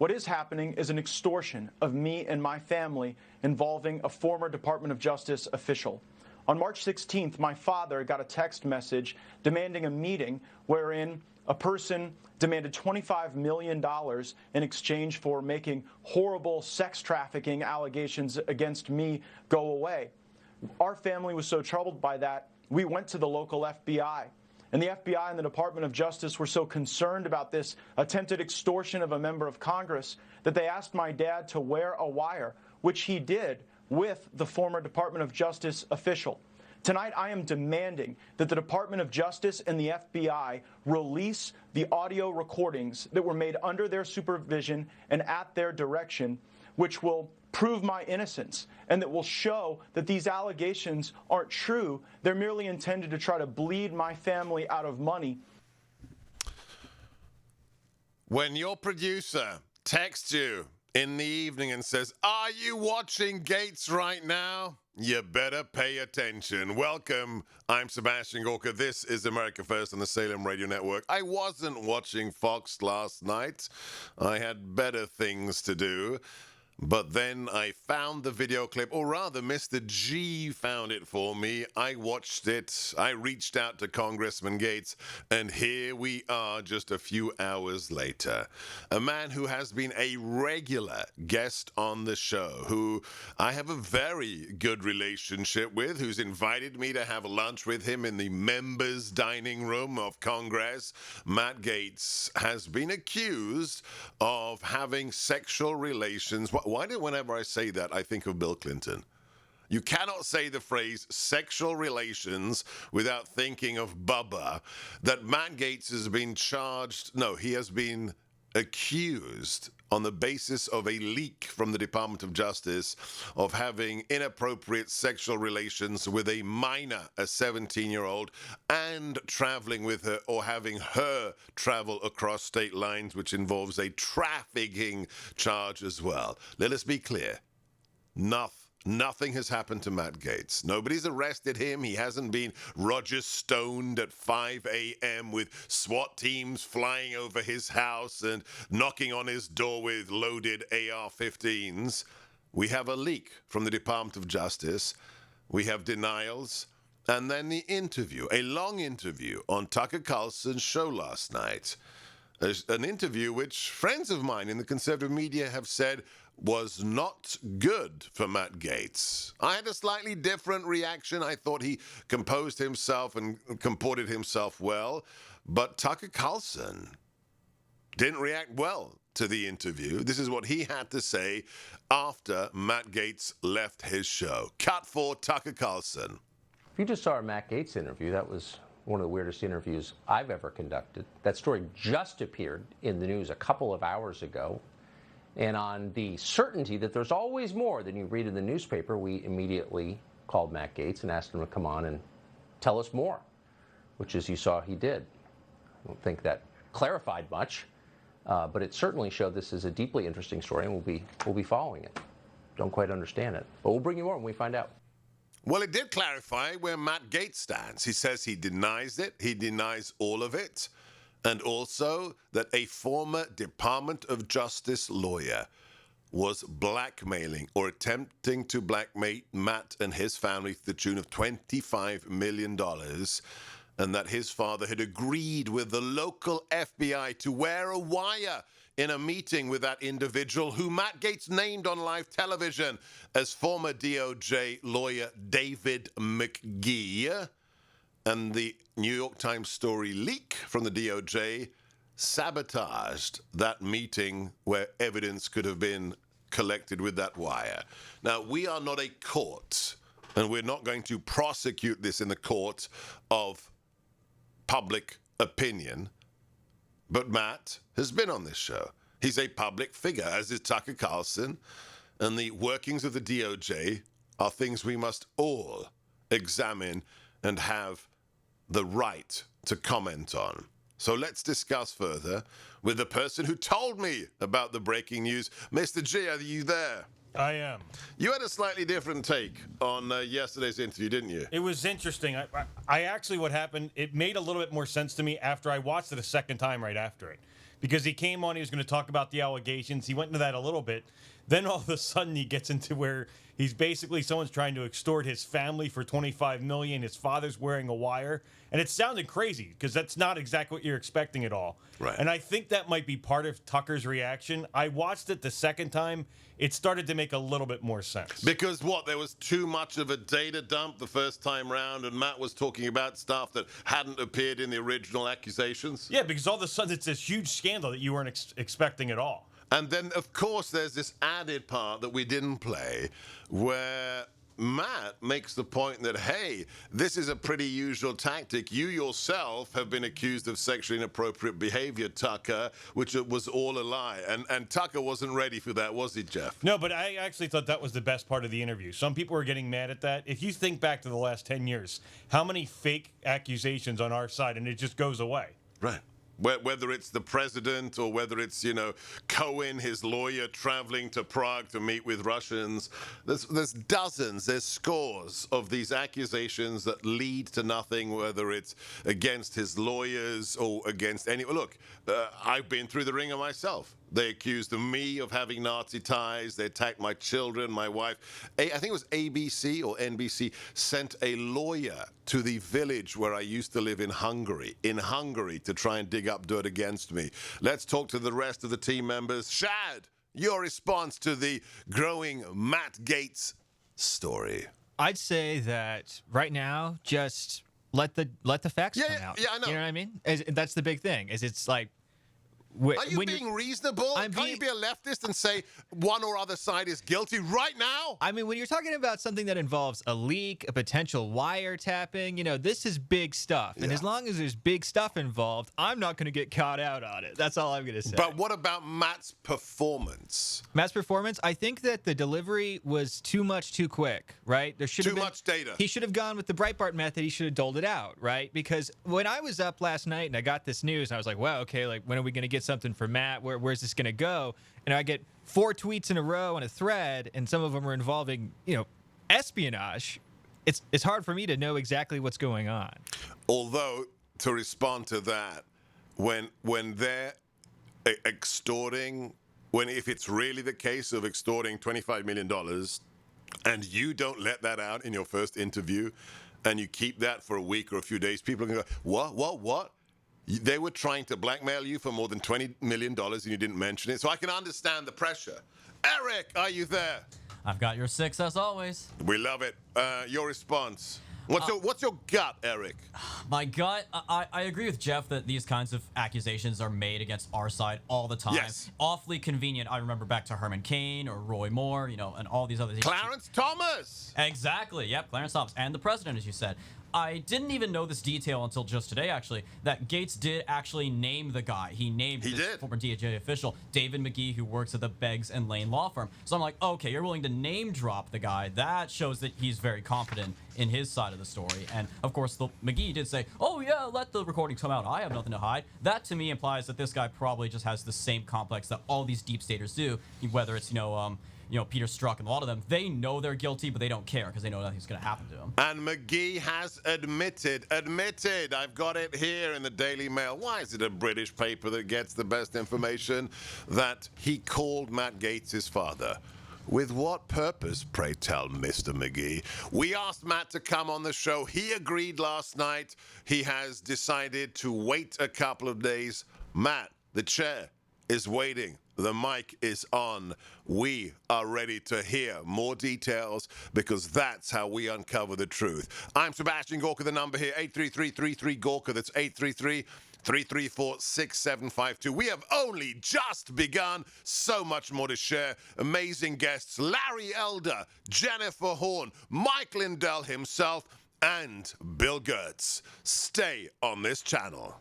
What is happening is an extortion of me and my family involving a former Department of Justice official. On March 16th, my father got a text message demanding a meeting wherein a person demanded $25 million in exchange for making horrible sex trafficking allegations against me go away. Our family was so troubled by that, we went to the local FBI. And the FBI and the Department of Justice were so concerned about this attempted extortion of a member of Congress that they asked my dad to wear a wire, which he did with the former Department of Justice official. Tonight, I am demanding that the Department of Justice and the FBI release the audio recordings that were made under their supervision and at their direction, which will prove my innocence and that will show that these allegations aren't true. They're merely intended to try to bleed my family out of money. When your producer texts you in the evening and says, "Are you watching Gaetz right now?" You better pay attention. Welcome. I'm Sebastian Gorka. This is America First on the Salem Radio Network. I wasn't watching Fox last night. I had better things to do. But then I found the video clip, or rather, Mr. G found it for me. I watched it. I reached out to Congressman Gaetz, and here we are just a few hours later. A man who has been a regular guest on the show, who I have a very good relationship with, who's invited me to have lunch with him in the members' dining room of Congress. Matt Gaetz has been accused of having sexual relations. Why do whenever I say that, I think of Bill Clinton? You cannot say the phrase sexual relations without thinking of Bubba. That Matt Gaetz has been charged, no, he has been accused on the basis of a leak from the Department of Justice of having inappropriate sexual relations with a minor, a 17-year-old, and traveling with her or having her travel across state lines, which involves a trafficking charge as well. Let us be clear. Nothing has happened to Matt Gaetz. Nobody's arrested him. He hasn't been Roger Stoned at 5 a.m. with SWAT teams flying over his house and knocking on his door with loaded AR-15s. We have a leak from the Department of Justice. We have denials. And then the interview, a long interview on Tucker Carlson's show last night. An interview which friends of mine in the conservative media have said was not good for Matt Gaetz. I had a slightly different reaction. I thought he composed himself and comported himself well, but Tucker Carlson didn't react well to the interview. This is what he had to say after Matt Gaetz left his show. Cut for Tucker Carlson. If you just saw our Matt Gaetz interview, that was one of the weirdest interviews I've ever conducted. That story just appeared in the news a couple of hours ago. And on the certainty that there's always more than you read in the newspaper, we immediately called Matt Gaetz and asked him to come on and tell us more, which, as you saw, he did. I don't think that clarified much, but it certainly showed this is a deeply interesting story, and we'll be following it. Don't quite understand it, but we'll bring you more when we find out. Well, it did clarify where Matt Gaetz stands. He says he denies it. He denies all of it. And also that a former Department of Justice lawyer was blackmailing or attempting to blackmail Matt and his family to the tune of $25 million, and that his father had agreed with the local FBI to wear a wire in a meeting with that individual who Matt Gaetz named on live television as former DOJ lawyer David McGee. And the New York Times story leak from the DOJ sabotaged that meeting where evidence could have been collected with that wire. Now, we are not a court, and we're not going to prosecute this in the court of public opinion. But Matt has been on this show. He's a public figure, as is Tucker Carlson, and the workings of the DOJ are things we must all examine and have the right to comment on. So let's discuss further with the person who told me about the breaking news. Mr. G, are you there? I am. You had a slightly different take on yesterday's interview, didn't you? It was interesting. I actually, what happened, it made a little bit more sense to me after I watched it a second time right after it. because he came on, he was going to talk about the allegations. He went into that a little bit. Then all of a sudden he gets into where he's basically someone's trying to extort his family for $25 million. His father's wearing a wire. And it sounded crazy because that's not exactly what you're expecting at all. Right. And I think that might be part of Tucker's reaction. I watched it the second time. It started to make a little bit more sense. Because what? There was too much of a data dump the first time round, and Matt was talking about stuff that hadn't appeared in the original accusations? Yeah, because all of a sudden it's this huge scandal that you weren't expecting at all. And then, of course, there's this added part that we didn't play where Matt makes the point that, hey, this is a pretty usual tactic. You yourself have been accused of sexually inappropriate behavior, Tucker, which was all a lie. And Tucker wasn't ready for that, was he, Jeff? No, but I actually thought that was the best part of the interview. Some people were getting mad at that. If you think back to the last 10 years, how many fake accusations on our side, and it just goes away. Right. Whether it's the president or whether it's, Cohen, his lawyer, traveling to Prague to meet with Russians. There's dozens, there's scores of these accusations that lead to nothing, whether it's against his lawyers or against any. Look, I've been through the ringer myself. They accused me of having Nazi ties. They attacked my children, my wife. I think it was ABC or NBC sent a lawyer to the village where I used to live in Hungary, to try and dig up dirt against me. Let's talk to the rest of the team members. Shad, your response to the growing Matt Gaetz story. I'd say that right now, just let the facts come out. Yeah, I know. You know what I mean? That's the big thing. It's like. Are you being reasonable? Can't you be a leftist and say one or other side is guilty right now? I mean, when you're talking about something that involves a leak, a potential wiretapping, this is big stuff. And as long as there's big stuff involved, I'm not going to get caught out on it. That's all I'm going to say. But what about Matt's performance? Matt's performance, I think that the delivery was too much too quick, right? There should have been too much data. He should have gone with the Breitbart method. He should have doled it out, right? Because when I was up last night and I got this news, and I was like, wow, okay, like when are we going to get something for Matt? Where's this going to go? And I get 4 tweets in a row on a thread, and some of them are involving, espionage. It's hard for me to know exactly what's going on. Although, to respond to that, when they're extorting, if it's really the case of extorting $25 million, and you don't let that out in your first interview, and you keep that for a week or a few days, people are going to go, what? They were trying to blackmail you for more than $20 million and you didn't mention it. So I can understand the pressure. Eric, are you there? I've got your 6 as always. We love it. Your response. What's your gut, Eric? My gut, I agree with Jeff that these kinds of accusations are made against our side all the time. Yes. Awfully convenient. I remember back to Herman Cain or Roy Moore, and all these other things. Clarence Thomas. Exactly. Yep, Clarence Thomas. And the president, as you said. I didn't even know this detail until just today, actually, that Gaetz did actually name the guy. He named this former DOJ official, David McGee, who works at the Beggs and Lane law firm. So I'm like, okay, you're willing to name drop the guy. That shows that he's very confident in his side of the story. And, of course, McGee did say, oh, yeah, let the recording come out. I have nothing to hide. That, to me, implies that this guy probably just has the same complex that all these deep staters do, whether it's, Peter Strzok and a lot of them, they know they're guilty, but they don't care because they know nothing's going to happen to them. And McGee has admitted, I've got it here in the Daily Mail. Why is it a British paper that gets the best information? That he called Matt Gaetz his father. With what purpose, pray tell, Mr. McGee? We asked Matt to come on the show. He agreed last night. He has decided to wait a couple of days. Matt, the chair is waiting. The mic is on. We are ready to hear more details because that's how we uncover the truth. I'm Sebastian Gorka, the number here, 833-33-GORKA. That's 833-334-6752. We have only just begun. So much more to share. Amazing guests, Larry Elder, Jennifer Horn, Mike Lindell himself, and Bill Gaetz. Stay on this channel.